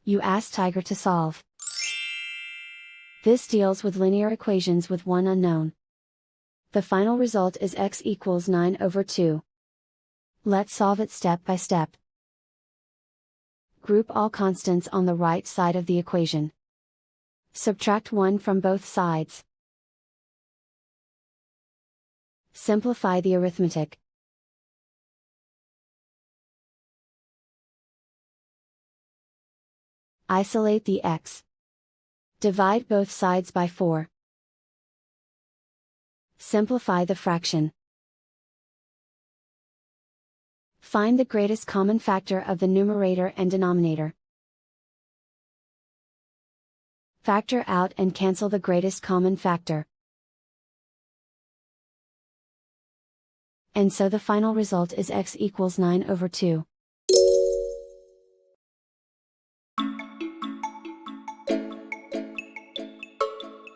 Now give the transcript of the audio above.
You ask Tiger to solve. This deals with linear equations with one unknown. The final result is x equals 9/2. Let's solve it step by step. Group all constants on the right side of the equation. Subtract 1 from both sides. Simplify the arithmetic. Isolate the x. Divide both sides by 4. Simplify the fraction. Find the greatest common factor of the numerator and denominator. Factor out and cancel the greatest common factor. And so the final result is x equals 9/2.